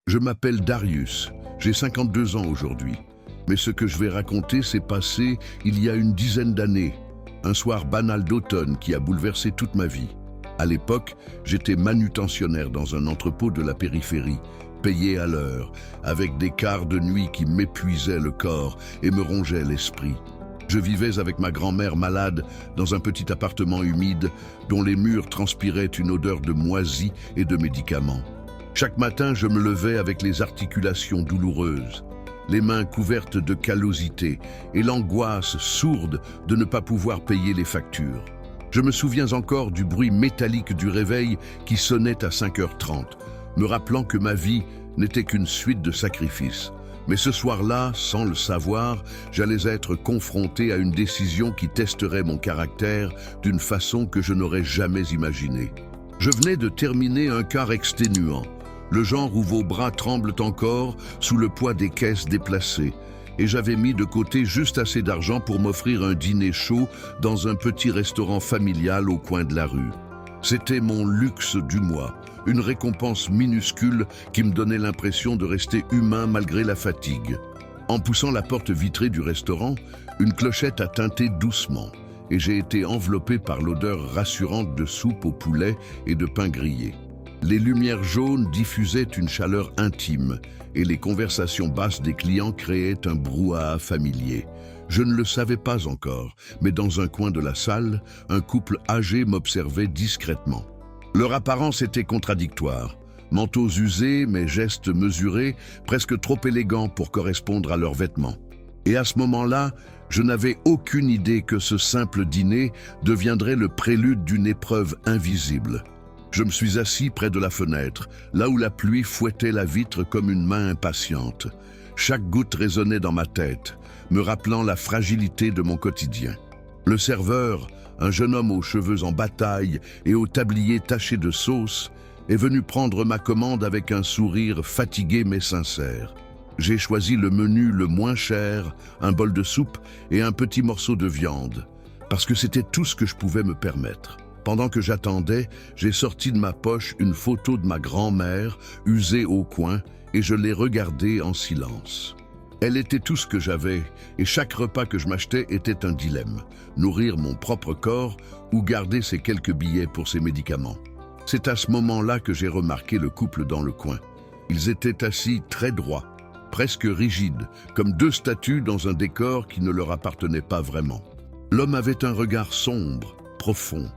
Je m'appelle Darius, j'ai 52 ans aujourd'hui. Mais ce que je vais raconter s'est passé il y a une dizaine d'années. Un soir banal d'automne qui a bouleversé toute ma vie. À l'époque, j'étais manutentionnaire dans un entrepôt de la périphérie, payé à l'heure, avec des quarts de nuit qui m'épuisaient le corps et me rongeaient l'esprit. Je vivais avec ma grand-mère malade dans un petit appartement humide dont les murs transpiraient une odeur de moisi et de médicaments. Chaque matin, je me levais avec les articulations douloureuses, les mains couvertes de callosité et l'angoisse sourde de ne pas pouvoir payer les factures. Je me souviens encore du bruit métallique du réveil qui sonnait à 5h30, me rappelant que ma vie n'était qu'une suite de sacrifices. Mais ce soir-là, sans le savoir, j'allais être confronté à une décision qui testerait mon caractère d'une façon que je n'aurais jamais imaginée. Je venais de terminer un quart exténuant, le genre où vos bras tremblent encore sous le poids des caisses déplacées, et j'avais mis de côté juste assez d'argent pour m'offrir un dîner chaud dans un petit restaurant familial au coin de la rue. C'était mon luxe du mois, une récompense minuscule qui me donnait l'impression de rester humain malgré la fatigue. En poussant la porte vitrée du restaurant, une clochette a tinté doucement, et j'ai été enveloppé par l'odeur rassurante de soupe au poulet et de pain grillé. Les lumières jaunes diffusaient une chaleur intime et les conversations basses des clients créaient un brouhaha familier. Je ne le savais pas encore, mais dans un coin de la salle, un couple âgé m'observait discrètement. Leur apparence était contradictoire. Manteaux usés, mais gestes mesurés, presque trop élégants pour correspondre à leurs vêtements. Et à ce moment-là, je n'avais aucune idée que ce simple dîner deviendrait le prélude d'une épreuve invisible. Je me suis assis près de la fenêtre, là où la pluie fouettait la vitre comme une main impatiente. Chaque goutte résonnait dans ma tête, me rappelant la fragilité de mon quotidien. Le serveur, un jeune homme aux cheveux en bataille et au tablier taché de sauce, est venu prendre ma commande avec un sourire fatigué mais sincère. J'ai choisi le menu le moins cher, un bol de soupe et un petit morceau de viande, parce que c'était tout ce que je pouvais me permettre. Pendant que j'attendais, j'ai sorti de ma poche une photo de ma grand-mère, usée au coin, et je l'ai regardée en silence. Elle était tout ce que j'avais, et chaque repas que je m'achetais était un dilemme. Nourrir mon propre corps ou garder ces quelques billets pour ses médicaments. C'est à ce moment-là que j'ai remarqué le couple dans le coin. Ils étaient assis très droits, presque rigides, comme deux statues dans un décor qui ne leur appartenait pas vraiment. L'homme avait un regard sombre, profond,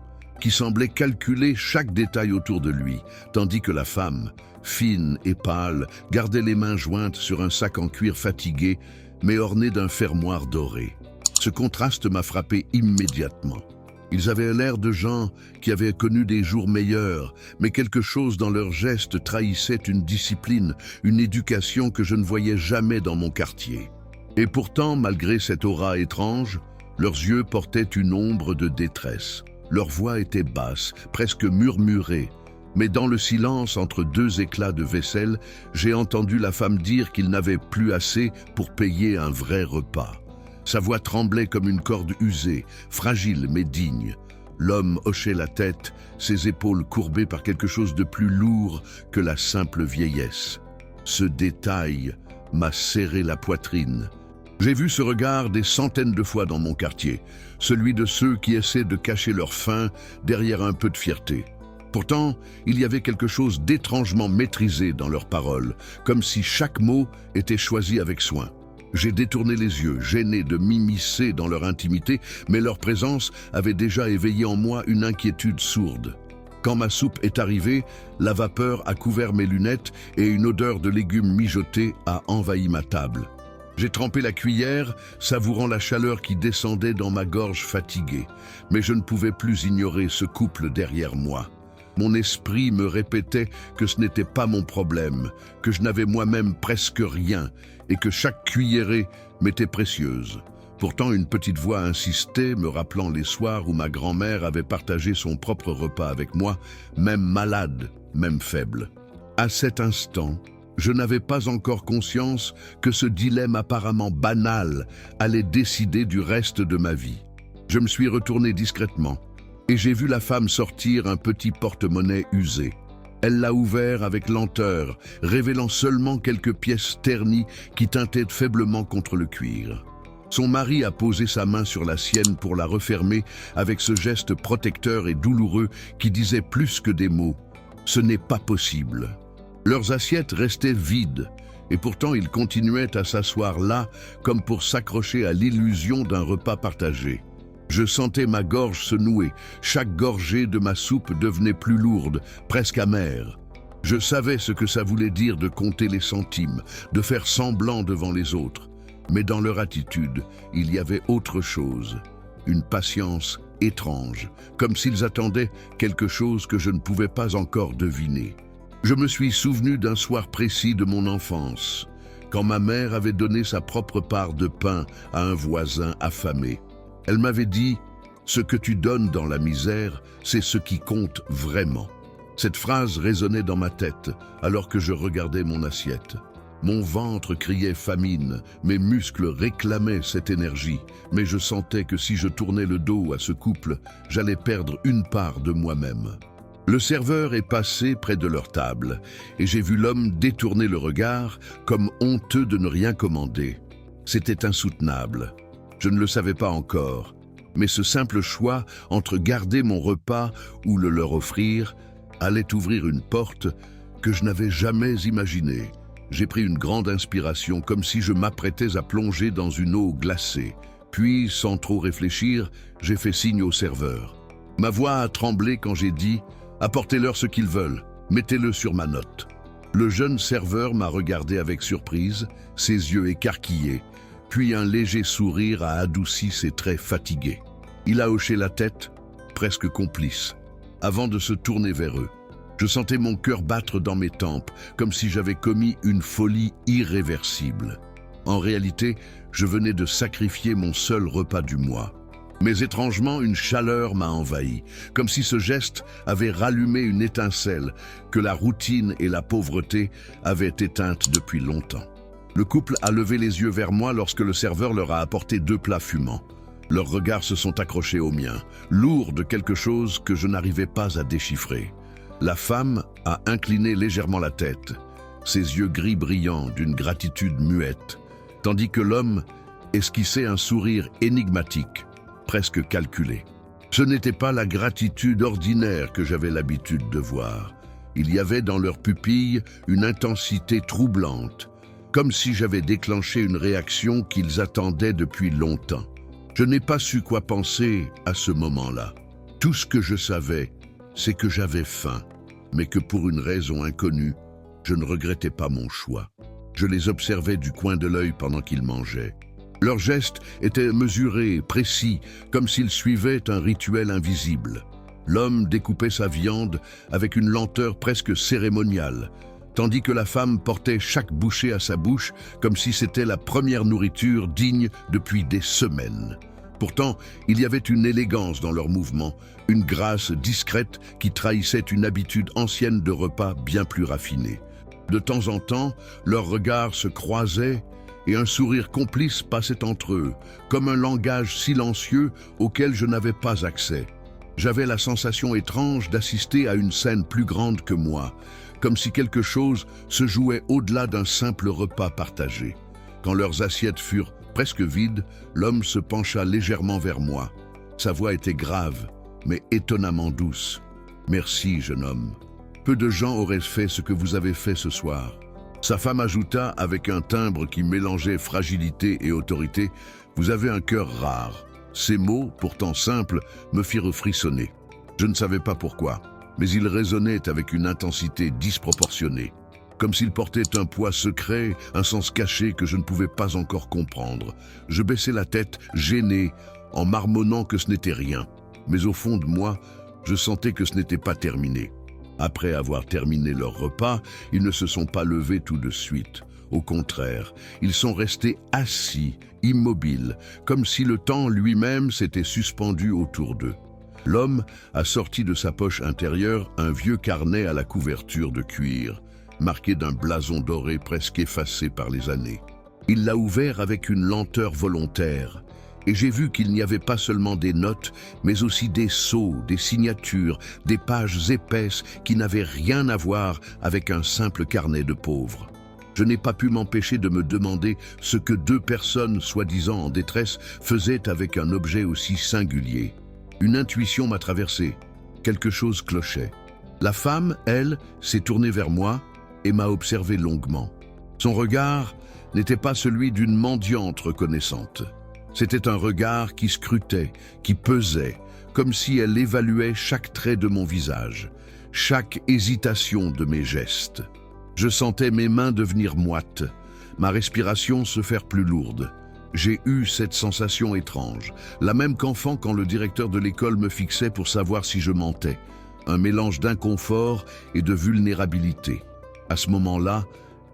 qui semblait calculer chaque détail autour de lui, tandis que la femme, fine et pâle, gardait les mains jointes sur un sac en cuir fatigué, mais orné d'un fermoir doré. Ce contraste m'a frappé immédiatement. Ils avaient l'air de gens qui avaient connu des jours meilleurs, mais quelque chose dans leurs gestes trahissait une discipline, une éducation que je ne voyais jamais dans mon quartier. Et pourtant, malgré cette aura étrange, leurs yeux portaient une ombre de détresse. Leur voix était basse, presque murmurée, mais dans le silence entre deux éclats de vaisselle, j'ai entendu la femme dire qu'il n'avait plus assez pour payer un vrai repas. Sa voix tremblait comme une corde usée, fragile mais digne. L'homme hochait la tête, ses épaules courbées par quelque chose de plus lourd que la simple vieillesse. Ce détail m'a serré la poitrine. J'ai vu ce regard des centaines de fois dans mon quartier, celui de ceux qui essaient de cacher leur faim derrière un peu de fierté. Pourtant, il y avait quelque chose d'étrangement maîtrisé dans leurs paroles, comme si chaque mot était choisi avec soin. J'ai détourné les yeux, gêné de m'immiscer dans leur intimité, mais leur présence avait déjà éveillé en moi une inquiétude sourde. Quand ma soupe est arrivée, la vapeur a couvert mes lunettes et une odeur de légumes mijotés a envahi ma table. J'ai trempé la cuillère, savourant la chaleur qui descendait dans ma gorge fatiguée, mais je ne pouvais plus ignorer ce couple derrière moi. Mon esprit me répétait que ce n'était pas mon problème, que je n'avais moi-même presque rien et que chaque cuillerée m'était précieuse. Pourtant, une petite voix insistait, me rappelant les soirs où ma grand-mère avait partagé son propre repas avec moi, même malade, même faible. À cet instant, je n'avais pas encore conscience que ce dilemme apparemment banal allait décider du reste de ma vie. Je me suis retourné discrètement et j'ai vu la femme sortir un petit porte-monnaie usé. Elle l'a ouvert avec lenteur, révélant seulement quelques pièces ternies qui tintaient faiblement contre le cuir. Son mari a posé sa main sur la sienne pour la refermer avec ce geste protecteur et douloureux qui disait plus que des mots. Ce n'est pas possible. Leurs assiettes restaient vides, et pourtant ils continuaient à s'asseoir là comme pour s'accrocher à l'illusion d'un repas partagé. Je sentais ma gorge se nouer, chaque gorgée de ma soupe devenait plus lourde, presque amère. Je savais ce que ça voulait dire de compter les centimes, de faire semblant devant les autres. Mais dans leur attitude, il y avait autre chose, une patience étrange, comme s'ils attendaient quelque chose que je ne pouvais pas encore deviner. Je me suis souvenu d'un soir précis de mon enfance, quand ma mère avait donné sa propre part de pain à un voisin affamé. Elle m'avait dit « Ce que tu donnes dans la misère, c'est ce qui compte vraiment ». Cette phrase résonnait dans ma tête alors que je regardais mon assiette. Mon ventre criait famine, mes muscles réclamaient cette énergie, mais je sentais que si je tournais le dos à ce couple, j'allais perdre une part de moi-même. Le serveur est passé près de leur table, et j'ai vu l'homme détourner le regard, comme honteux de ne rien commander. C'était insoutenable. Je ne le savais pas encore, mais ce simple choix entre garder mon repas ou le leur offrir allait ouvrir une porte que je n'avais jamais imaginée. J'ai pris une grande inspiration, comme si je m'apprêtais à plonger dans une eau glacée. Puis, sans trop réfléchir, j'ai fait signe au serveur. Ma voix a tremblé quand j'ai dit « Apportez-leur ce qu'ils veulent, mettez-le sur ma note ». Le jeune serveur m'a regardé avec surprise, ses yeux écarquillés. Puis un léger sourire a adouci ses traits fatigués. Il a hoché la tête, presque complice, avant de se tourner vers eux. Je sentais mon cœur battre dans mes tempes, comme si j'avais commis une folie irréversible. En réalité, je venais de sacrifier mon seul repas du mois. Mais étrangement, une chaleur m'a envahi, comme si ce geste avait rallumé une étincelle que la routine et la pauvreté avaient éteinte depuis longtemps. Le couple a levé les yeux vers moi lorsque le serveur leur a apporté 2 plats fumants. Leurs regards se sont accrochés aux miens, lourds de quelque chose que je n'arrivais pas à déchiffrer. La femme a incliné légèrement la tête, ses yeux gris brillants d'une gratitude muette, tandis que l'homme esquissait un sourire énigmatique, presque calculé. Ce n'était pas la gratitude ordinaire que j'avais l'habitude de voir. Il y avait dans leurs pupilles une intensité troublante, comme si j'avais déclenché une réaction qu'ils attendaient depuis longtemps. Je n'ai pas su quoi penser à ce moment-là. Tout ce que je savais, c'est que j'avais faim, mais que pour une raison inconnue, je ne regrettais pas mon choix. Je les observais du coin de l'œil pendant qu'ils mangeaient. Leurs gestes étaient mesurés, précis, comme s'ils suivaient un rituel invisible. L'homme découpait sa viande avec une lenteur presque cérémoniale, tandis que la femme portait chaque bouchée à sa bouche comme si c'était la première nourriture digne depuis des semaines. Pourtant, il y avait une élégance dans leurs mouvements, une grâce discrète qui trahissait une habitude ancienne de repas bien plus raffinée. De temps en temps, leurs regards se croisaient et un sourire complice passait entre eux, comme un langage silencieux auquel je n'avais pas accès. J'avais la sensation étrange d'assister à une scène plus grande que moi, comme si quelque chose se jouait au-delà d'un simple repas partagé. Quand leurs assiettes furent presque vides, l'homme se pencha légèrement vers moi. Sa voix était grave, mais étonnamment douce. « Merci, jeune homme. Peu de gens auraient fait ce que vous avez fait ce soir. » Sa femme ajouta avec un timbre qui mélangeait fragilité et autorité, « Vous avez un cœur rare. » Ces mots, pourtant simples, me firent frissonner. Je ne savais pas pourquoi, mais ils résonnaient avec une intensité disproportionnée, comme s'ils portaient un poids secret, un sens caché que je ne pouvais pas encore comprendre. Je baissai la tête, gêné, en marmonnant que ce n'était rien. Mais au fond de moi, je sentais que ce n'était pas terminé. Après avoir terminé leur repas, ils ne se sont pas levés tout de suite. Au contraire, ils sont restés assis, immobiles, comme si le temps lui-même s'était suspendu autour d'eux. L'homme a sorti de sa poche intérieure un vieux carnet à la couverture de cuir, marqué d'un blason doré presque effacé par les années. Il l'a ouvert avec une lenteur volontaire, Et j'ai vu qu'il n'y avait pas seulement des notes, mais aussi des sceaux, des signatures, des pages épaisses qui n'avaient rien à voir avec un simple carnet de pauvres. Je n'ai pas pu m'empêcher de me demander ce que deux personnes, soi-disant en détresse, faisaient avec un objet aussi singulier. Une intuition m'a traversé. Quelque chose clochait. La femme, elle, s'est tournée vers moi et m'a observé longuement. Son regard n'était pas celui d'une mendiante reconnaissante. C'était un regard qui scrutait, qui pesait, comme si elle évaluait chaque trait de mon visage, chaque hésitation de mes gestes. Je sentais mes mains devenir moites, ma respiration se faire plus lourde. J'ai eu cette sensation étrange, la même qu'enfant quand le directeur de l'école me fixait pour savoir si je mentais. Un mélange d'inconfort et de vulnérabilité. À ce moment-là,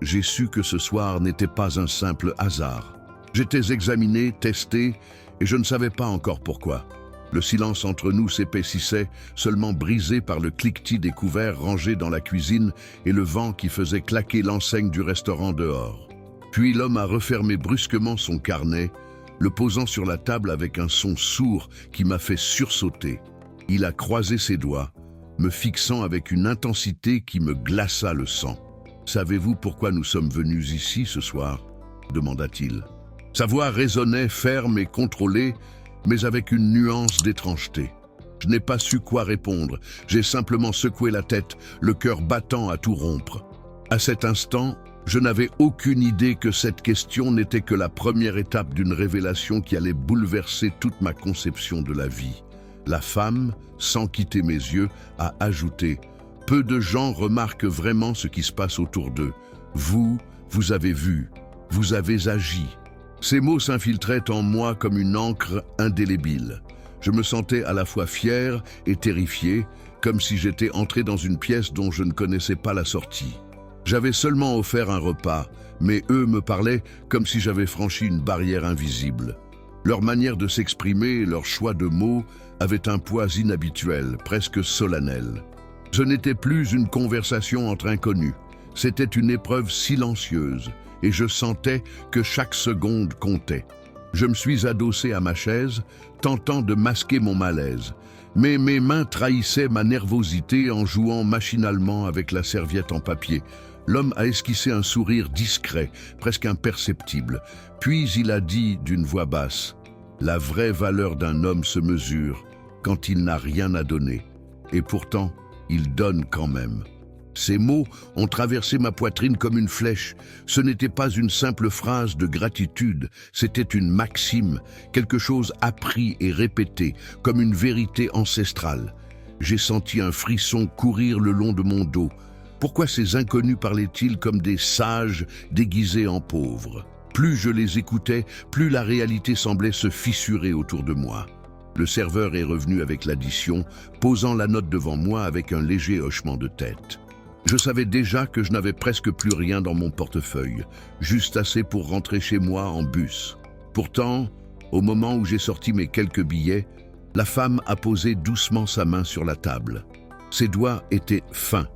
j'ai su que ce soir n'était pas un simple hasard. J'étais examiné, testé, et je ne savais pas encore pourquoi. Le silence entre nous s'épaississait, seulement brisé par le cliquetis des couverts rangés dans la cuisine et le vent qui faisait claquer l'enseigne du restaurant dehors. Puis l'homme a refermé brusquement son carnet, le posant sur la table avec un son sourd qui m'a fait sursauter. Il a croisé ses doigts, me fixant avec une intensité qui me glaça le sang. « Savez-vous pourquoi nous sommes venus ici ce soir ?» demanda-t-il. Sa voix résonnait ferme et contrôlée, mais avec une nuance d'étrangeté. Je n'ai pas su quoi répondre, j'ai simplement secoué la tête, le cœur battant à tout rompre. À cet instant, je n'avais aucune idée que cette question n'était que la première étape d'une révélation qui allait bouleverser toute ma conception de la vie. La femme, sans quitter mes yeux, a ajouté « Peu de gens remarquent vraiment ce qui se passe autour d'eux. Vous avez vu, vous avez agi. » Ces mots s'infiltraient en moi comme une encre indélébile. Je me sentais à la fois fier et terrifié, comme si j'étais entré dans une pièce dont je ne connaissais pas la sortie. J'avais seulement offert un repas, mais eux me parlaient comme si j'avais franchi une barrière invisible. Leur manière de s'exprimer, leur choix de mots, avaient un poids inhabituel, presque solennel. Ce n'était plus une conversation entre inconnus, c'était une épreuve silencieuse, et je sentais que chaque seconde comptait. Je me suis adossé à ma chaise, tentant de masquer mon malaise, mais mes mains trahissaient ma nervosité en jouant machinalement avec la serviette en papier. L'homme a esquissé un sourire discret, presque imperceptible, puis il a dit d'une voix basse « La vraie valeur d'un homme se mesure quand il n'a rien à donner, et pourtant, il donne quand même. » Ces mots ont traversé ma poitrine comme une flèche. Ce n'était pas une simple phrase de gratitude, c'était une maxime, quelque chose appris et répété, comme une vérité ancestrale. J'ai senti un frisson courir le long de mon dos. Pourquoi ces inconnus parlaient-ils comme des sages déguisés en pauvres? Plus je les écoutais, plus la réalité semblait se fissurer autour de moi. Le serveur est revenu avec l'addition, posant la note devant moi avec un léger hochement de tête. Je savais déjà que je n'avais presque plus rien dans mon portefeuille, juste assez pour rentrer chez moi en bus. Pourtant, au moment où j'ai sorti mes quelques billets, la femme a posé doucement sa main sur la table. Ses doigts étaient fins,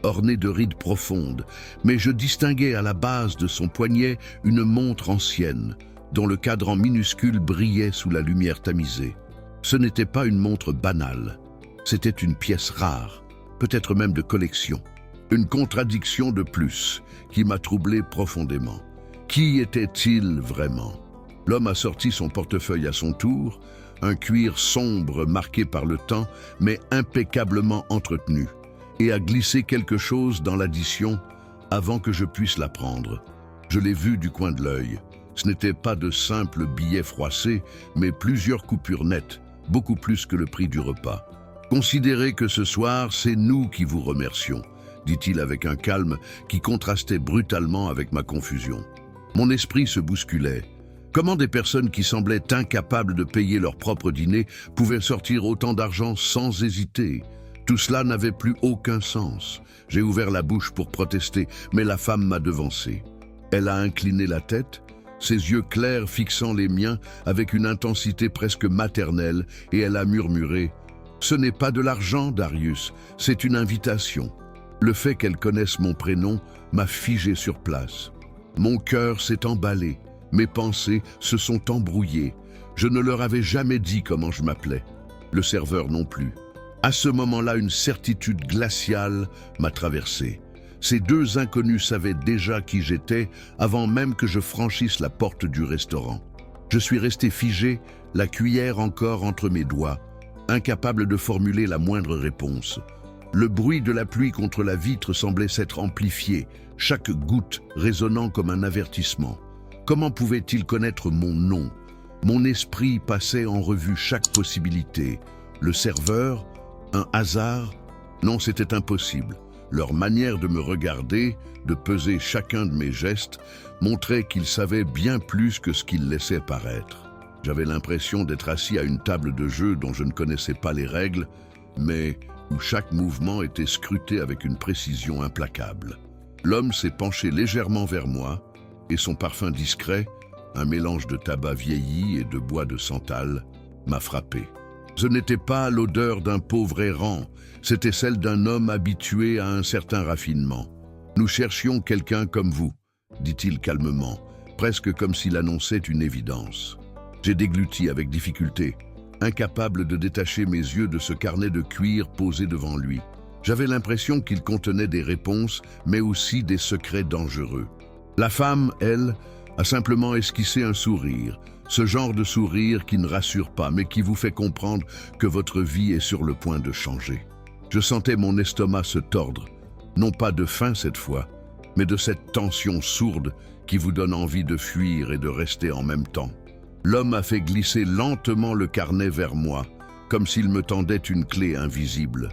ornés de rides profondes, mais je distinguais à la base de son poignet une montre ancienne, dont le cadran minuscule brillait sous la lumière tamisée. Ce n'était pas une montre banale, c'était une pièce rare, peut-être même de collection. Une contradiction de plus qui m'a troublé profondément. Qui était-il vraiment? L'homme a sorti son portefeuille à son tour, un cuir sombre marqué par le temps, mais impeccablement entretenu, et a glissé quelque chose dans l'addition avant que je puisse la prendre. Je l'ai vu du coin de l'œil. Ce n'était pas de simples billets froissés, mais plusieurs coupures nettes, beaucoup plus que le prix du repas. Considérez que ce soir, c'est nous qui vous remercions, dit-il avec un calme qui contrastait brutalement avec ma confusion. Mon esprit se bousculait. Comment des personnes qui semblaient incapables de payer leur propre dîner pouvaient sortir autant d'argent sans hésiter? Tout cela n'avait plus aucun sens. J'ai ouvert la bouche pour protester, mais la femme m'a devancé. Elle a incliné la tête, ses yeux clairs fixant les miens avec une intensité presque maternelle, et elle a murmuré « Ce n'est pas de l'argent, Darius, c'est une invitation. » Le fait qu'elle connaisse mon prénom m'a figé sur place. Mon cœur s'est emballé, mes pensées se sont embrouillées. Je ne leur avais jamais dit comment je m'appelais. Le serveur non plus. À ce moment-là, une certitude glaciale m'a traversé. Ces deux inconnus savaient déjà qui j'étais avant même que je franchisse la porte du restaurant. Je suis resté figé, la cuillère encore entre mes doigts, incapable de formuler la moindre réponse. Le bruit de la pluie contre la vitre semblait s'être amplifié, chaque goutte résonnant comme un avertissement. Comment pouvait-il connaître mon nom? Mon esprit passait en revue chaque possibilité. Le serveur? Un hasard? Non, c'était impossible. Leur manière de me regarder, de peser chacun de mes gestes, montrait qu'ils savaient bien plus que ce qu'ils laissaient paraître. J'avais l'impression d'être assis à une table de jeu dont je ne connaissais pas les règles, mais où chaque mouvement était scruté avec une précision implacable. L'homme s'est penché légèrement vers moi, et son parfum discret, un mélange de tabac vieilli et de bois de santal, m'a frappé. Ce n'était pas l'odeur d'un pauvre errant, c'était celle d'un homme habitué à un certain raffinement. « Nous cherchions quelqu'un comme vous », dit-il calmement, presque comme s'il annonçait une évidence. J'ai dégluti avec difficulté, incapable de détacher mes yeux de ce carnet de cuir posé devant lui. J'avais l'impression qu'il contenait des réponses, mais aussi des secrets dangereux. La femme, elle, a simplement esquissé un sourire, ce genre de sourire qui ne rassure pas, mais qui vous fait comprendre que votre vie est sur le point de changer. Je sentais mon estomac se tordre, non pas de faim cette fois, mais de cette tension sourde qui vous donne envie de fuir et de rester en même temps. L'homme a fait glisser lentement le carnet vers moi, comme s'il me tendait une clé invisible.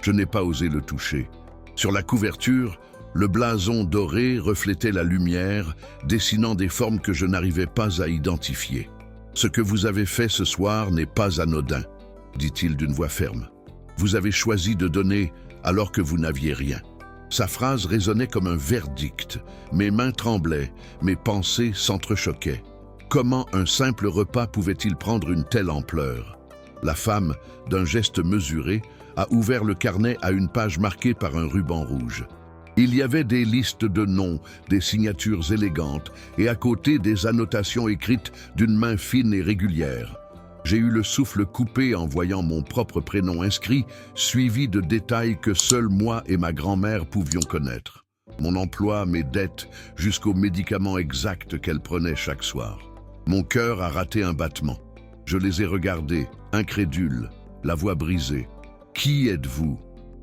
Je n'ai pas osé le toucher. Sur la couverture, le blason doré reflétait la lumière, dessinant des formes que je n'arrivais pas à identifier. « Ce que vous avez fait ce soir n'est pas anodin », dit-il d'une voix ferme. « Vous avez choisi de donner alors que vous n'aviez rien. » Sa phrase résonnait comme un verdict. Mes mains tremblaient, mes pensées s'entrechoquaient. Comment un simple repas pouvait-il prendre une telle ampleur? La femme, d'un geste mesuré, a ouvert le carnet à une page marquée par un ruban rouge. Il y avait des listes de noms, des signatures élégantes et à côté des annotations écrites d'une main fine et régulière. J'ai eu le souffle coupé en voyant mon propre prénom inscrit, suivi de détails que seuls moi et ma grand-mère pouvions connaître. Mon emploi, mes dettes, jusqu'aux médicaments exacts qu'elle prenait chaque soir. Mon cœur a raté un battement. Je les ai regardés, incrédules, la voix brisée. « Qui êtes-vous »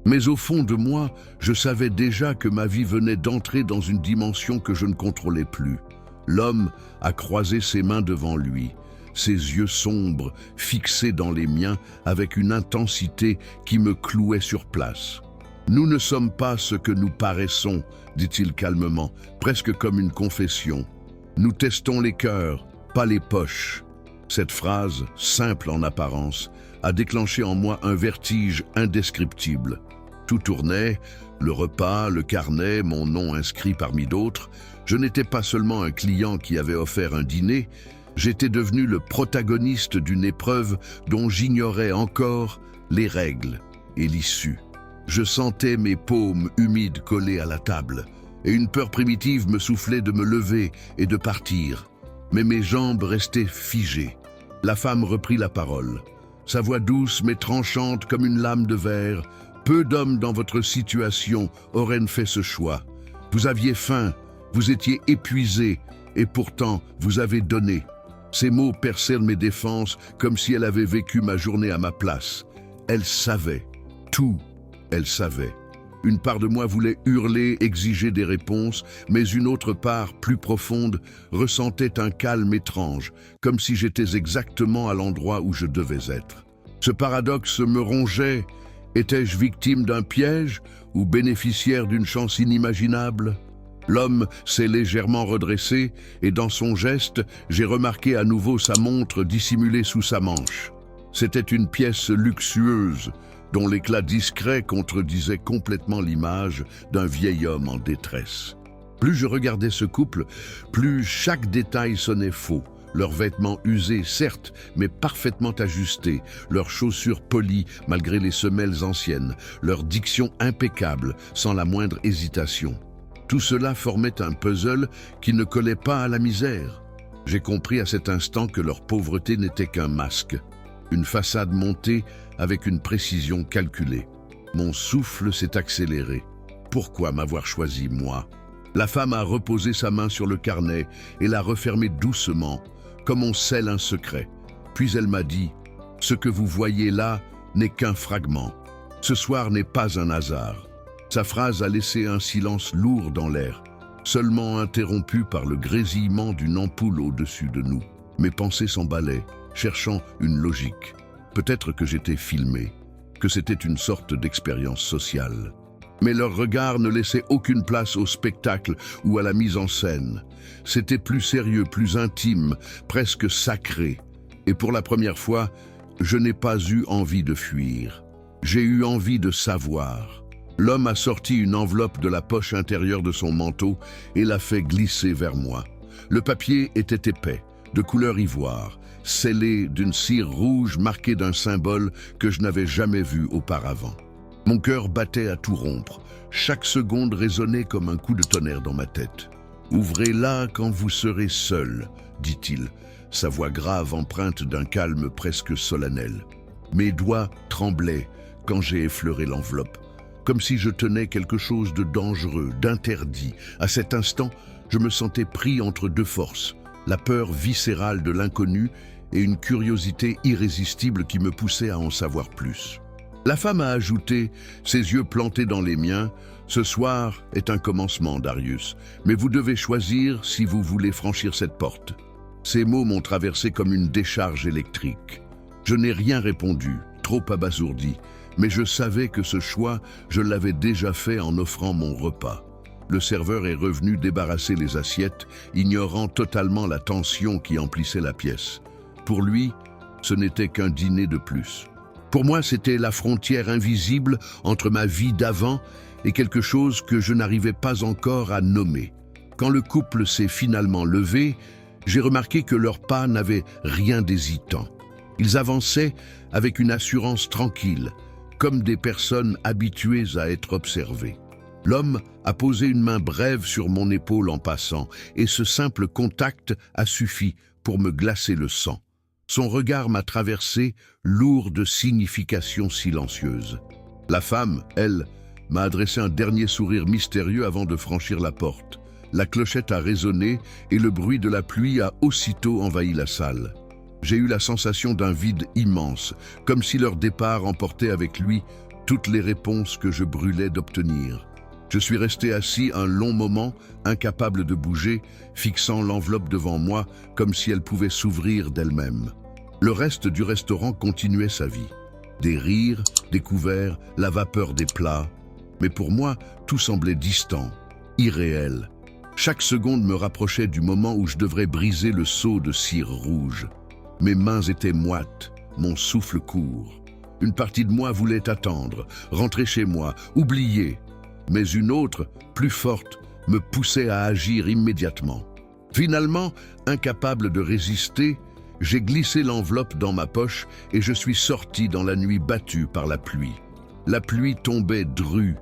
Mais au fond de moi, je savais déjà que ma vie venait d'entrer dans une dimension que je ne contrôlais plus. L'homme a croisé ses mains devant lui, ses yeux sombres fixés dans les miens avec une intensité qui me clouait sur place. « Nous ne sommes pas ce que nous paraissons », dit-il calmement, presque comme une confession. « Nous testons les cœurs, pas les poches. » Cette phrase, simple en apparence, a déclenché en moi un vertige indescriptible. Tout tournait, le repas, le carnet, mon nom inscrit parmi d'autres. Je n'étais pas seulement un client qui avait offert un dîner, j'étais devenu le protagoniste d'une épreuve dont j'ignorais encore les règles et l'issue. Je sentais mes paumes humides collées à la table, et une peur primitive me soufflait de me lever et de partir. Mais mes jambes restaient figées. La femme reprit la parole. Sa voix douce mais tranchante comme une lame de verre. Peu d'hommes dans votre situation auraient fait ce choix. Vous aviez faim, vous étiez épuisé, et pourtant vous avez donné. Ces mots percèrent mes défenses comme si elle avait vécu ma journée à ma place. Elle savait, tout, elle savait. Une part de moi voulait hurler, exiger des réponses, mais une autre part, plus profonde, ressentait un calme étrange, comme si j'étais exactement à l'endroit où je devais être. Ce paradoxe me rongeait. Étais-je victime d'un piège ou bénéficiaire d'une chance inimaginable? L'homme s'est légèrement redressé et dans son geste, j'ai remarqué à nouveau sa montre dissimulée sous sa manche. C'était une pièce luxueuse, dont l'éclat discret contredisait complètement l'image d'un vieil homme en détresse. Plus je regardais ce couple, plus chaque détail sonnait faux. Leurs vêtements usés, certes, mais parfaitement ajustés, leurs chaussures polies malgré les semelles anciennes, leur diction impeccable, sans la moindre hésitation. Tout cela formait un puzzle qui ne collait pas à la misère. J'ai compris à cet instant que leur pauvreté n'était qu'un masque, une façade montée avec une précision calculée. Mon souffle s'est accéléré. Pourquoi m'avoir choisi, moi? La femme a reposé sa main sur le carnet et l'a refermé doucement, comme on scelle un secret. Puis elle m'a dit, « Ce que vous voyez là n'est qu'un fragment. Ce soir n'est pas un hasard. » Sa phrase a laissé un silence lourd dans l'air, seulement interrompu par le grésillement d'une ampoule au-dessus de nous. Mes pensées s'emballaient, cherchant une logique. Peut-être que j'étais filmé, que c'était une sorte d'expérience sociale. Mais leur regard ne laissait aucune place au spectacle ou à la mise en scène. C'était plus sérieux, plus intime, presque sacré. Et pour la première fois, je n'ai pas eu envie de fuir. J'ai eu envie de savoir. L'homme a sorti une enveloppe de la poche intérieure de son manteau et l'a fait glisser vers moi. Le papier était épais, de couleur ivoire, scellé d'une cire rouge marquée d'un symbole que je n'avais jamais vu auparavant. Mon cœur battait à tout rompre. Chaque seconde résonnait comme un coup de tonnerre dans ma tête. « Ouvrez-la quand vous serez seul », dit-il, sa voix grave empreinte d'un calme presque solennel. Mes doigts tremblaient quand j'ai effleuré l'enveloppe, comme si je tenais quelque chose de dangereux, d'interdit. À cet instant, je me sentais pris entre deux forces, la peur viscérale de l'inconnu et une curiosité irrésistible qui me poussait à en savoir plus. La femme a ajouté, ses yeux plantés dans les miens, « Ce soir est un commencement, Darius, mais vous devez choisir si vous voulez franchir cette porte. » Ces mots m'ont traversé comme une décharge électrique. Je n'ai rien répondu, trop abasourdi, mais je savais que ce choix, je l'avais déjà fait en offrant mon repas. Le serveur est revenu débarrasser les assiettes, ignorant totalement la tension qui emplissait la pièce. Pour lui, ce n'était qu'un dîner de plus. Pour moi, c'était la frontière invisible entre ma vie d'avant et quelque chose que je n'arrivais pas encore à nommer. Quand le couple s'est finalement levé, j'ai remarqué que leurs pas n'avaient rien d'hésitant. Ils avançaient avec une assurance tranquille, comme des personnes habituées à être observées. L'homme a posé une main brève sur mon épaule en passant, et ce simple contact a suffi pour me glacer le sang. Son regard m'a traversé, lourd de significations silencieuses. La femme, elle, m'a adressé un dernier sourire mystérieux avant de franchir la porte. La clochette a résonné et le bruit de la pluie a aussitôt envahi la salle. J'ai eu la sensation d'un vide immense, comme si leur départ emportait avec lui toutes les réponses que je brûlais d'obtenir. Je suis resté assis un long moment, incapable de bouger, fixant l'enveloppe devant moi comme si elle pouvait s'ouvrir d'elle-même. Le reste du restaurant continuait sa vie. Des rires, des couverts, la vapeur des plats. Mais pour moi, tout semblait distant, irréel. Chaque seconde me rapprochait du moment où je devrais briser le seau de cire rouge. Mes mains étaient moites, mon souffle court. Une partie de moi voulait attendre, rentrer chez moi, oublier. Mais une autre, plus forte, me poussait à agir immédiatement. Finalement, incapable de résister, j'ai glissé l'enveloppe dans ma poche et je suis sorti dans la nuit battue par la pluie. La pluie tombait drue,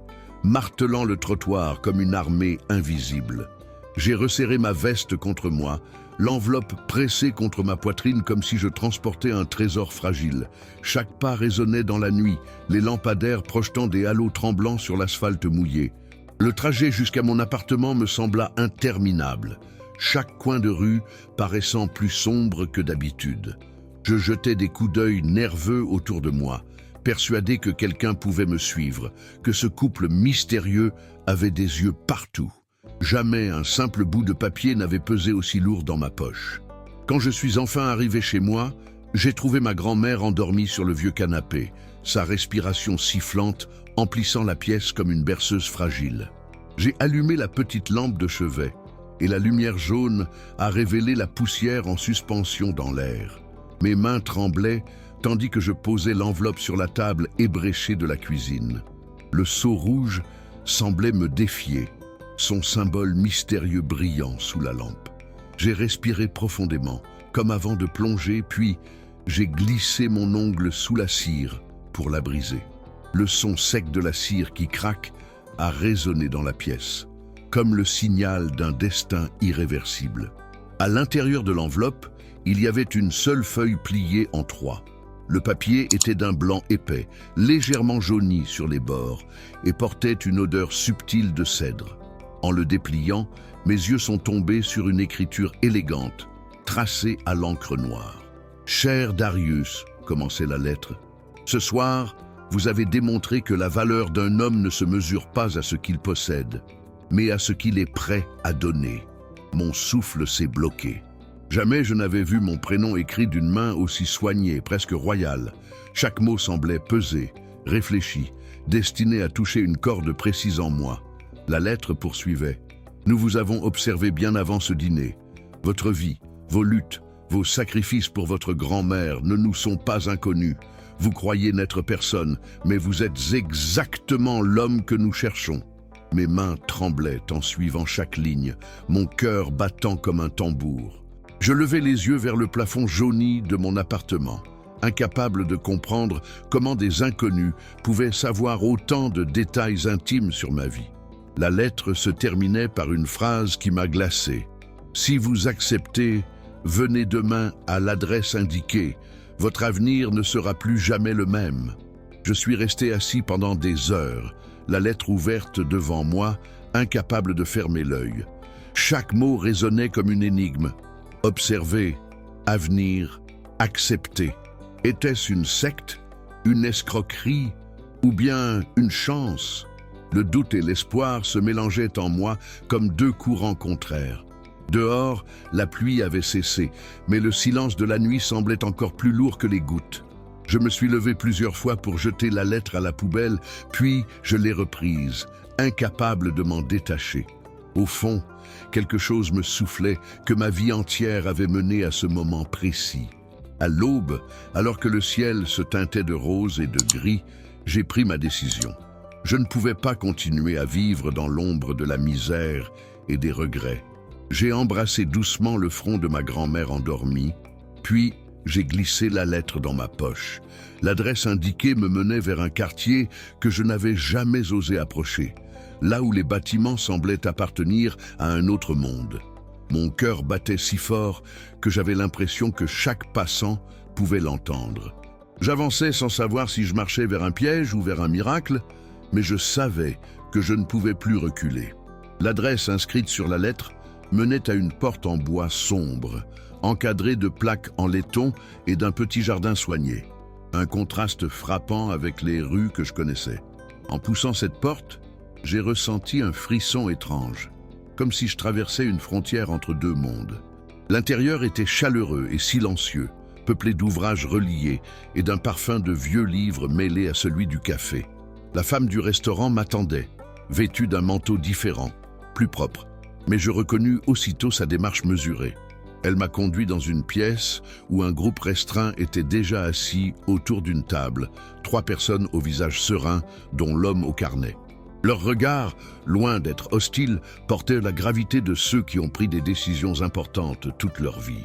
martelant le trottoir comme une armée invisible. J'ai resserré ma veste contre moi, l'enveloppe pressée contre ma poitrine comme si je transportais un trésor fragile. Chaque pas résonnait dans la nuit, les lampadaires projetant des halos tremblants sur l'asphalte mouillé. Le trajet jusqu'à mon appartement me sembla interminable, chaque coin de rue paraissant plus sombre que d'habitude. Je jetais des coups d'œil nerveux autour de moi, persuadé que quelqu'un pouvait me suivre, que ce couple mystérieux avait des yeux partout. Jamais un simple bout de papier n'avait pesé aussi lourd dans ma poche. Quand je suis enfin arrivé chez moi, j'ai trouvé ma grand-mère endormie sur le vieux canapé, sa respiration sifflante emplissant la pièce comme une berceuse fragile. J'ai allumé la petite lampe de chevet et la lumière jaune a révélé la poussière en suspension dans l'air. Mes mains tremblaient tandis que je posais l'enveloppe sur la table ébréchée de la cuisine. Le seau rouge semblait me défier, son symbole mystérieux brillant sous la lampe. J'ai respiré profondément, comme avant de plonger, puis j'ai glissé mon ongle sous la cire pour la briser. Le son sec de la cire qui craque a résonné dans la pièce, comme le signal d'un destin irréversible. À l'intérieur de l'enveloppe, il y avait une seule feuille pliée en 3. Le papier était d'un blanc épais, légèrement jauni sur les bords, et portait une odeur subtile de cèdre. En le dépliant, mes yeux sont tombés sur une écriture élégante, tracée à l'encre noire. « Cher Darius », commençait la lettre, « ce soir, vous avez démontré que la valeur d'un homme ne se mesure pas à ce qu'il possède, mais à ce qu'il est prêt à donner. » Mon souffle s'est bloqué. Jamais je n'avais vu mon prénom écrit d'une main aussi soignée, presque royale. Chaque mot semblait pesé, réfléchi, destiné à toucher une corde précise en moi. La lettre poursuivait. « Nous vous avons observé bien avant ce dîner. Votre vie, vos luttes, vos sacrifices pour votre grand-mère ne nous sont pas inconnus. Vous croyez n'être personne, mais vous êtes exactement l'homme que nous cherchons. » Mes mains tremblaient en suivant chaque ligne, mon cœur battant comme un tambour. Je levai les yeux vers le plafond jauni de mon appartement, incapable de comprendre comment des inconnus pouvaient savoir autant de détails intimes sur ma vie. La lettre se terminait par une phrase qui m'a glacé. « Si vous acceptez, venez demain à l'adresse indiquée. Votre avenir ne sera plus jamais le même. » Je suis resté assis pendant des heures, la lettre ouverte devant moi, incapable de fermer l'œil. Chaque mot résonnait comme une énigme. Observer, avenir, accepter. Était-ce une secte, une escroquerie ou bien une chance? Le doute et l'espoir se mélangeaient en moi comme deux courants contraires. Dehors, la pluie avait cessé, mais le silence de la nuit semblait encore plus lourd que les gouttes. Je me suis levé plusieurs fois pour jeter la lettre à la poubelle, puis je l'ai reprise, incapable de m'en détacher. Au fond, quelque chose me soufflait que ma vie entière avait mené à ce moment précis. À l'aube, alors que le ciel se teintait de rose et de gris, j'ai pris ma décision. Je ne pouvais pas continuer à vivre dans l'ombre de la misère et des regrets. J'ai embrassé doucement le front de ma grand-mère endormie, puis j'ai glissé la lettre dans ma poche. L'adresse indiquée me menait vers un quartier que je n'avais jamais osé approcher, là où les bâtiments semblaient appartenir à un autre monde. Mon cœur battait si fort que j'avais l'impression que chaque passant pouvait l'entendre. J'avançais sans savoir si je marchais vers un piège ou vers un miracle, mais je savais que je ne pouvais plus reculer. L'adresse inscrite sur la lettre menait à une porte en bois sombre, encadrée de plaques en laiton et d'un petit jardin soigné. Un contraste frappant avec les rues que je connaissais. En poussant cette porte, j'ai ressenti un frisson étrange, comme si je traversais une frontière entre deux mondes. L'intérieur était chaleureux et silencieux, peuplé d'ouvrages reliés et d'un parfum de vieux livres mêlé à celui du café. La femme du restaurant m'attendait, vêtue d'un manteau différent, plus propre, mais je reconnus aussitôt sa démarche mesurée. Elle m'a conduit dans une pièce où un groupe restreint était déjà assis autour d'une table, 3 personnes au visage serein, dont l'homme au carnet. Leur regard, loin d'être hostile, portait la gravité de ceux qui ont pris des décisions importantes toute leur vie.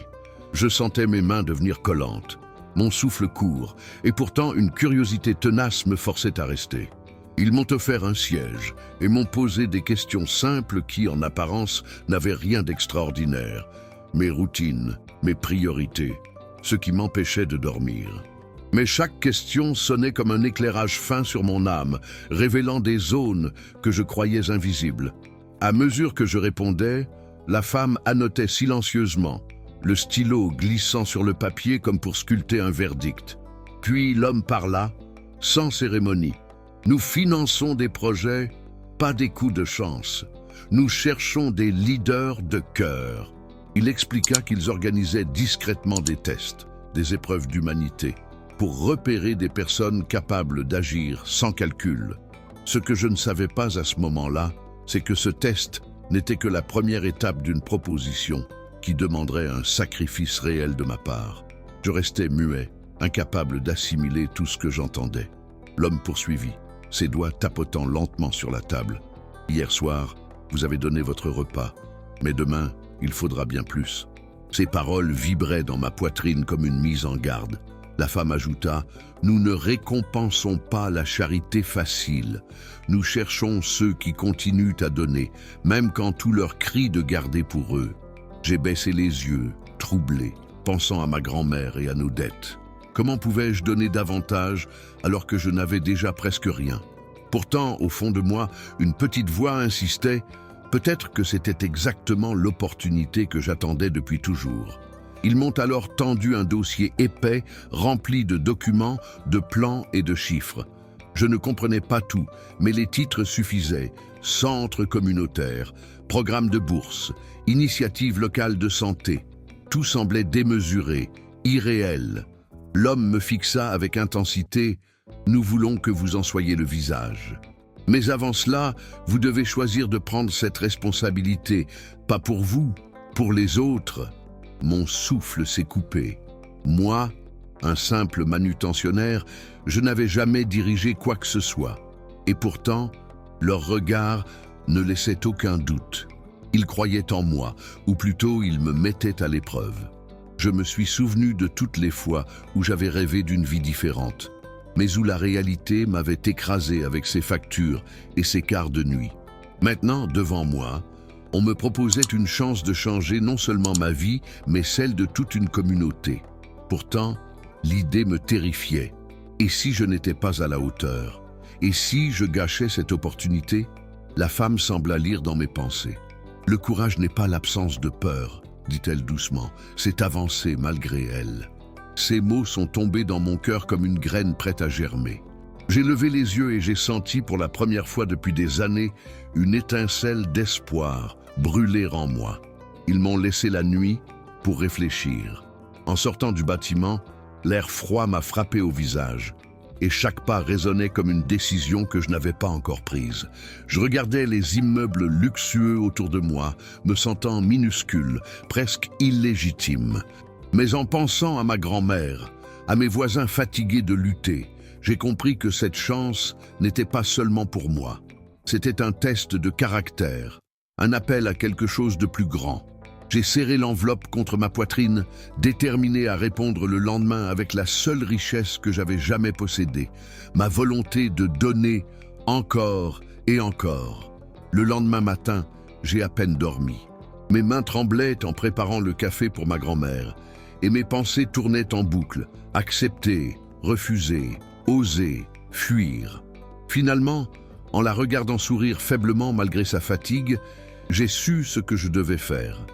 Je sentais mes mains devenir collantes, mon souffle court, et pourtant une curiosité tenace me forçait à rester. Ils m'ont offert un siège et m'ont posé des questions simples qui, en apparence, n'avaient rien d'extraordinaire. Mes routines, mes priorités, ce qui m'empêchait de dormir. Mais chaque question sonnait comme un éclairage fin sur mon âme, révélant des zones que je croyais invisibles. À mesure que je répondais, la femme annotait silencieusement, le stylo glissant sur le papier comme pour sculpter un verdict. Puis l'homme parla, sans cérémonie. « Nous finançons des projets, pas des coups de chance. Nous cherchons des leaders de cœur. » Il expliqua qu'ils organisaient discrètement des tests, des épreuves d'humanité, pour repérer des personnes capables d'agir sans calcul. Ce que je ne savais pas à ce moment-là, c'est que ce test n'était que la première étape d'une proposition qui demanderait un sacrifice réel de ma part. Je restais muet, incapable d'assimiler tout ce que j'entendais. L'homme poursuivit, ses doigts tapotant lentement sur la table. « Hier soir, vous avez donné votre repas, mais demain, il faudra bien plus. » Ces paroles vibraient dans ma poitrine comme une mise en garde. La femme ajouta, « Nous ne récompensons pas la charité facile. Nous cherchons ceux qui continuent à donner, même quand tout leur crie de garder pour eux. » J'ai baissé les yeux, troublé, pensant à ma grand-mère et à nos dettes. Comment pouvais-je donner davantage alors que je n'avais déjà presque rien? Pourtant, au fond de moi, une petite voix insistait, peut-être que c'était exactement l'opportunité que j'attendais depuis toujours. Ils m'ont alors tendu un dossier épais, rempli de documents, de plans et de chiffres. Je ne comprenais pas tout, mais les titres suffisaient. Centre communautaire, programme de bourse, initiative locale de santé. Tout semblait démesuré, irréel. L'homme me fixa avec intensité. Nous voulons que vous en soyez le visage. Mais avant cela, vous devez choisir de prendre cette responsabilité, pas pour vous, pour les autres. Mon souffle s'est coupé. Moi, un simple manutentionnaire, je n'avais jamais dirigé quoi que ce soit. Et pourtant, leur regard ne laissait aucun doute. Ils croyaient en moi, ou plutôt ils me mettaient à l'épreuve. Je me suis souvenu de toutes les fois où j'avais rêvé d'une vie différente, mais où la réalité m'avait écrasé avec ses factures et ses quarts de nuit. Maintenant, devant moi, on me proposait une chance de changer non seulement ma vie, mais celle de toute une communauté. Pourtant, l'idée me terrifiait. Et si je n'étais pas à la hauteur? Et si je gâchais cette opportunité? La femme sembla lire dans mes pensées. « Le courage n'est pas l'absence de peur », dit-elle doucement, « c'est avancer malgré elle. » Ces mots sont tombés dans mon cœur comme une graine prête à germer. J'ai levé les yeux et j'ai senti pour la première fois depuis des années une étincelle d'espoir brûler en moi. Ils m'ont laissé la nuit pour réfléchir. En sortant du bâtiment, l'air froid m'a frappé au visage et chaque pas résonnait comme une décision que je n'avais pas encore prise. Je regardais les immeubles luxueux autour de moi, me sentant minuscule, presque illégitime. Mais en pensant à ma grand-mère, à mes voisins fatigués de lutter, j'ai compris que cette chance n'était pas seulement pour moi. C'était un test de caractère, un appel à quelque chose de plus grand. J'ai serré l'enveloppe contre ma poitrine, déterminé à répondre le lendemain avec la seule richesse que j'avais jamais possédée, ma volonté de donner encore et encore. Le lendemain matin, j'ai à peine dormi. Mes mains tremblaient en préparant le café pour ma grand-mère, et mes pensées tournaient en boucle, accepter, refuser, oser, fuir. Finalement, en la regardant sourire faiblement malgré sa fatigue, j'ai su ce que je devais faire.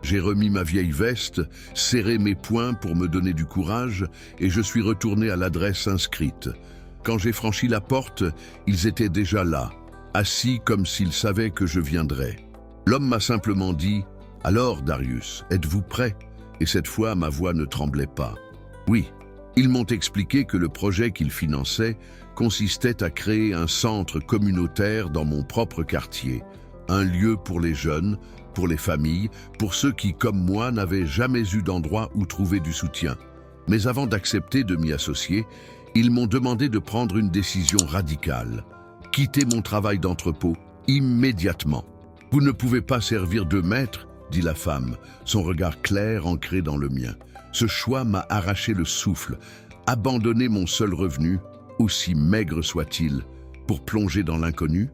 J'ai remis ma vieille veste, serré mes poings pour me donner du courage et je suis retourné à l'adresse inscrite. Quand j'ai franchi la porte, ils étaient déjà là, assis comme s'ils savaient que je viendrais. L'homme m'a simplement dit « Alors, Darius, êtes-vous prêt ?» Et cette fois, ma voix ne tremblait pas. Oui, ils m'ont expliqué que le projet qu'ils finançaient consistait à créer un centre communautaire dans mon propre quartier, un lieu pour les jeunes, pour les familles, pour ceux qui, comme moi, n'avaient jamais eu d'endroit où trouver du soutien. Mais avant d'accepter de m'y associer, ils m'ont demandé de prendre une décision radicale. Quitter mon travail d'entrepôt immédiatement. « Vous ne pouvez pas servir de maître », dit la femme, son regard clair ancré dans le mien. Ce choix m'a arraché le souffle, abandonner mon seul revenu, aussi maigre soit-il, pour plonger dans l'inconnu.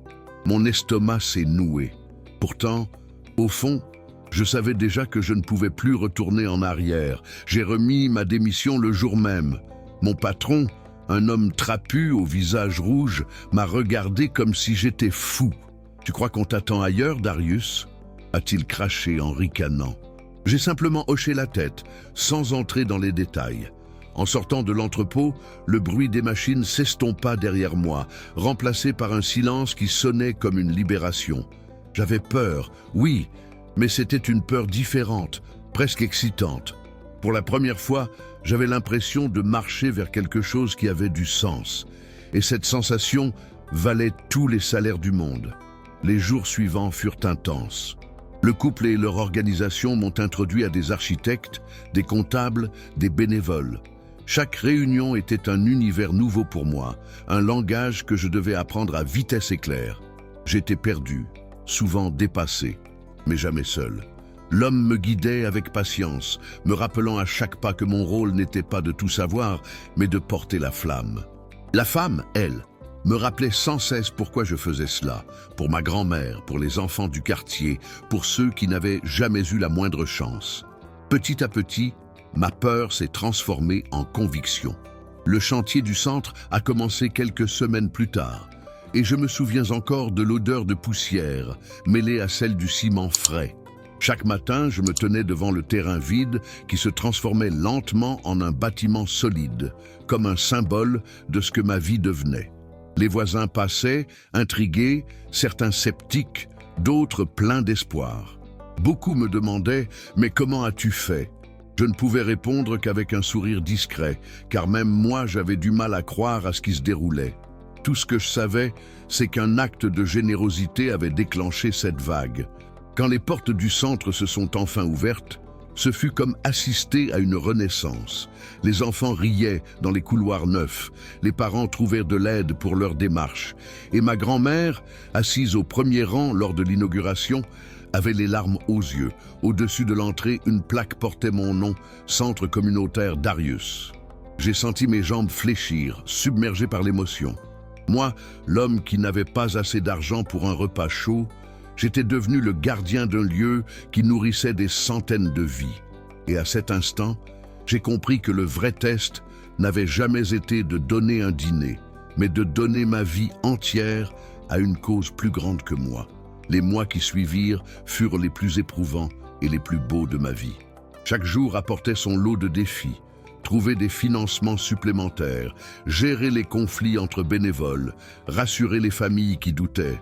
Mon estomac s'est noué. Pourtant, au fond, je savais déjà que je ne pouvais plus retourner en arrière. J'ai remis ma démission le jour même. Mon patron, un homme trapu au visage rouge, m'a regardé comme si j'étais fou. « Tu crois qu'on t'attend ailleurs, Darius ?» a-t-il craché en ricanant. J'ai simplement hoché la tête, sans entrer dans les détails. En sortant de l'entrepôt, le bruit des machines s'estompa derrière moi, remplacé par un silence qui sonnait comme une libération. J'avais peur, oui, mais c'était une peur différente, presque excitante. Pour la première fois, j'avais l'impression de marcher vers quelque chose qui avait du sens. Et cette sensation valait tous les salaires du monde. Les jours suivants furent intenses. Le couple et leur organisation m'ont introduit à des architectes, des comptables, des bénévoles. Chaque réunion était un univers nouveau pour moi, un langage que je devais apprendre à vitesse éclair. J'étais perdu, souvent dépassé, mais jamais seul. L'homme me guidait avec patience, me rappelant à chaque pas que mon rôle n'était pas de tout savoir, mais de porter la flamme. La femme, elle, me rappelait sans cesse pourquoi je faisais cela, pour ma grand-mère, pour les enfants du quartier, pour ceux qui n'avaient jamais eu la moindre chance. Petit à petit, ma peur s'est transformée en conviction. Le chantier du centre a commencé quelques semaines plus tard, et je me souviens encore de l'odeur de poussière mêlée à celle du ciment frais. Chaque matin, je me tenais devant le terrain vide qui se transformait lentement en un bâtiment solide, comme un symbole de ce que ma vie devenait. Les voisins passaient, intrigués, certains sceptiques, d'autres pleins d'espoir. Beaucoup me demandaient « Mais comment as-tu fait ?» Je ne pouvais répondre qu'avec un sourire discret, car même moi j'avais du mal à croire à ce qui se déroulait. Tout ce que je savais, c'est qu'un acte de générosité avait déclenché cette vague. Quand les portes du centre se sont enfin ouvertes, ce fut comme assister à une renaissance. Les enfants riaient dans les couloirs neufs, les parents trouvèrent de l'aide pour leur démarche, et ma grand-mère, assise au premier rang lors de l'inauguration, avait les larmes aux yeux. Au-dessus de l'entrée, une plaque portait mon nom, Centre communautaire Darius. J'ai senti mes jambes fléchir, submergé par l'émotion. Moi, l'homme qui n'avait pas assez d'argent pour un repas chaud, j'étais devenu le gardien d'un lieu qui nourrissait des centaines de vies. Et à cet instant, j'ai compris que le vrai test n'avait jamais été de donner un dîner, mais de donner ma vie entière à une cause plus grande que moi. Les mois qui suivirent furent les plus éprouvants et les plus beaux de ma vie. Chaque jour apportait son lot de défis. Trouver des financements supplémentaires, gérer les conflits entre bénévoles, rassurer les familles qui doutaient.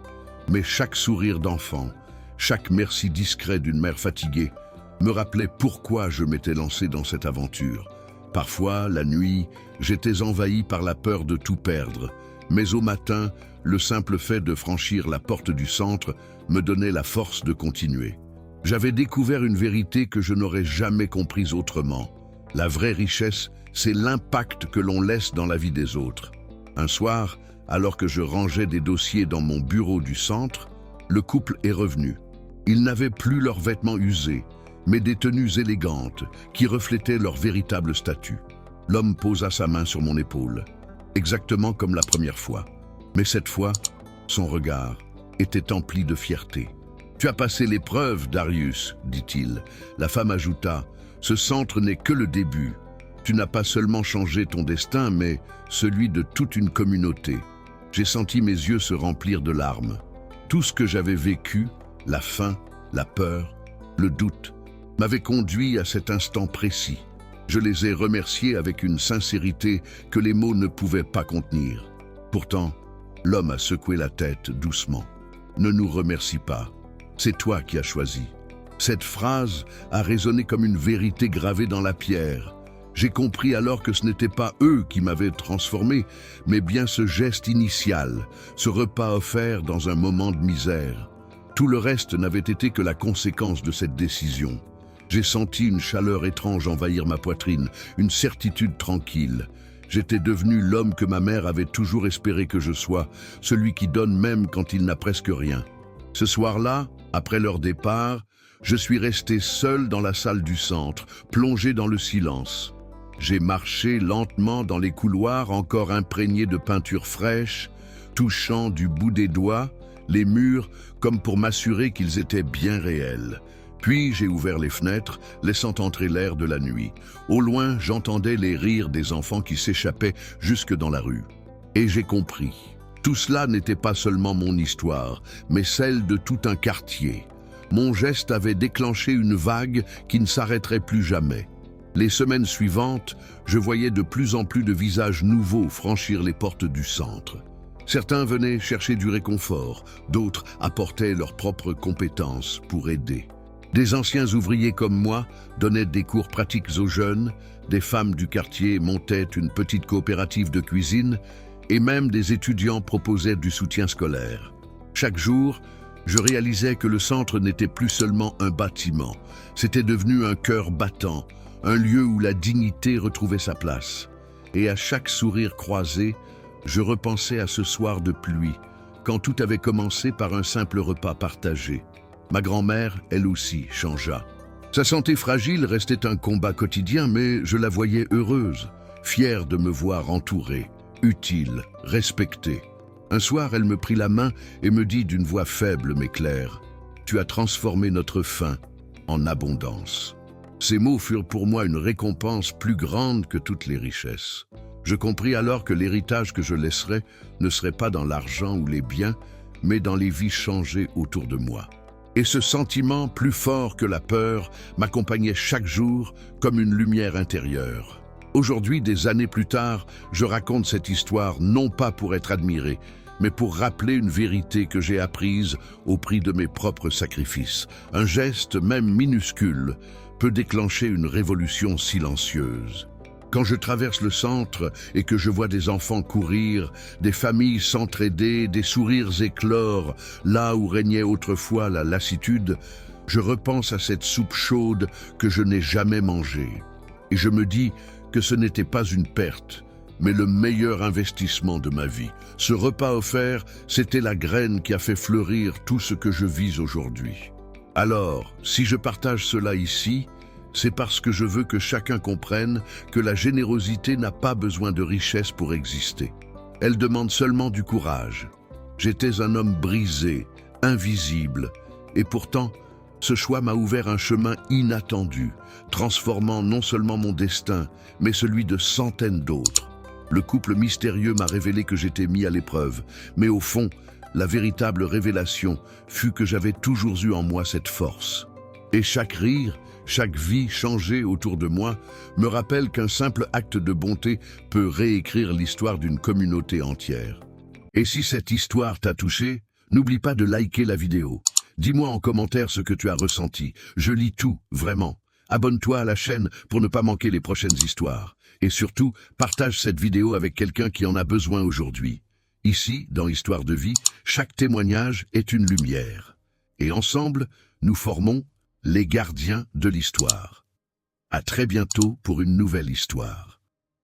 Mais chaque sourire d'enfant, chaque merci discret d'une mère fatiguée, me rappelait pourquoi je m'étais lancé dans cette aventure. Parfois, la nuit, j'étais envahi par la peur de tout perdre. Mais au matin, le simple fait de franchir la porte du centre me donnait la force de continuer. J'avais découvert une vérité que je n'aurais jamais comprise autrement. La vraie richesse, c'est l'impact que l'on laisse dans la vie des autres. Un soir, alors que je rangeais des dossiers dans mon bureau du centre, le couple est revenu. Ils n'avaient plus leurs vêtements usés, mais des tenues élégantes qui reflétaient leur véritable statut. L'homme posa sa main sur mon épaule, exactement comme la première fois. Mais cette fois, son regard était empli de fierté. « Tu as passé l'épreuve, Darius, dit-il. » La femme ajouta, « Ce centre n'est que le début. Tu n'as pas seulement changé ton destin, mais celui de toute une communauté. » J'ai senti mes yeux se remplir de larmes. Tout ce que j'avais vécu, la faim, la peur, le doute, m'avait conduit à cet instant précis. Je les ai remerciés avec une sincérité que les mots ne pouvaient pas contenir. Pourtant, l'homme a secoué la tête doucement. « Ne nous remercie pas. C'est toi qui as choisi. » Cette phrase a résonné comme une vérité gravée dans la pierre. J'ai compris alors que ce n'était pas eux qui m'avaient transformé, mais bien ce geste initial, ce repas offert dans un moment de misère. Tout le reste n'avait été que la conséquence de cette décision. J'ai senti une chaleur étrange envahir ma poitrine, une certitude tranquille. J'étais devenu l'homme que ma mère avait toujours espéré que je sois, celui qui donne même quand il n'a presque rien. Ce soir-là, après leur départ, je suis resté seul dans la salle du centre, plongé dans le silence. J'ai marché lentement dans les couloirs encore imprégnés de peinture fraîche, touchant du bout des doigts les murs comme pour m'assurer qu'ils étaient bien réels. Puis j'ai ouvert les fenêtres, laissant entrer l'air de la nuit. Au loin, j'entendais les rires des enfants qui s'échappaient jusque dans la rue. Et j'ai compris. Tout cela n'était pas seulement mon histoire, mais celle de tout un quartier. Mon geste avait déclenché une vague qui ne s'arrêterait plus jamais. Les semaines suivantes, je voyais de plus en plus de visages nouveaux franchir les portes du centre. Certains venaient chercher du réconfort, d'autres apportaient leurs propres compétences pour aider. Des anciens ouvriers comme moi donnaient des cours pratiques aux jeunes, des femmes du quartier montaient une petite coopérative de cuisine et même des étudiants proposaient du soutien scolaire. Chaque jour, je réalisais que le centre n'était plus seulement un bâtiment, c'était devenu un cœur battant, un lieu où la dignité retrouvait sa place. Et à chaque sourire croisé, je repensais à ce soir de pluie, quand tout avait commencé par un simple repas partagé. Ma grand-mère, elle aussi, changea. Sa santé fragile restait un combat quotidien, mais je la voyais heureuse, fière de me voir entourée, utile, respectée. Un soir, elle me prit la main et me dit d'une voix faible mais claire, « Tu as transformé notre faim en abondance. » Ces mots furent pour moi une récompense plus grande que toutes les richesses. Je compris alors que l'héritage que je laisserais ne serait pas dans l'argent ou les biens, mais dans les vies changées autour de moi. Et ce sentiment, plus fort que la peur, m'accompagnait chaque jour comme une lumière intérieure. Aujourd'hui, des années plus tard, je raconte cette histoire non pas pour être admiré, mais pour rappeler une vérité que j'ai apprise au prix de mes propres sacrifices. Un geste, même minuscule, peut déclencher une révolution silencieuse. Quand je traverse le centre et que je vois des enfants courir, des familles s'entraider, des sourires éclore, là où régnait autrefois la lassitude, je repense à cette soupe chaude que je n'ai jamais mangée. Et je me dis que ce n'était pas une perte, mais le meilleur investissement de ma vie. Ce repas offert, c'était la graine qui a fait fleurir tout ce que je vis aujourd'hui. Alors, si je partage cela ici, c'est parce que je veux que chacun comprenne que la générosité n'a pas besoin de richesse pour exister. Elle demande seulement du courage. J'étais un homme brisé, invisible, et pourtant, ce choix m'a ouvert un chemin inattendu, transformant non seulement mon destin, mais celui de centaines d'autres. Le couple mystérieux m'a révélé que j'étais mis à l'épreuve, mais au fond, la véritable révélation fut que j'avais toujours eu en moi cette force. Et chaque rire, chaque vie changée autour de moi me rappelle qu'un simple acte de bonté peut réécrire l'histoire d'une communauté entière. Et si cette histoire t'a touché, n'oublie pas de liker la vidéo. Dis-moi en commentaire ce que tu as ressenti. Je lis tout, vraiment. Abonne-toi à la chaîne pour ne pas manquer les prochaines histoires. Et surtout, partage cette vidéo avec quelqu'un qui en a besoin aujourd'hui. Ici, dans Histoire de vie, chaque témoignage est une lumière. Et ensemble, nous formons les gardiens de l'histoire. À très bientôt pour une nouvelle histoire.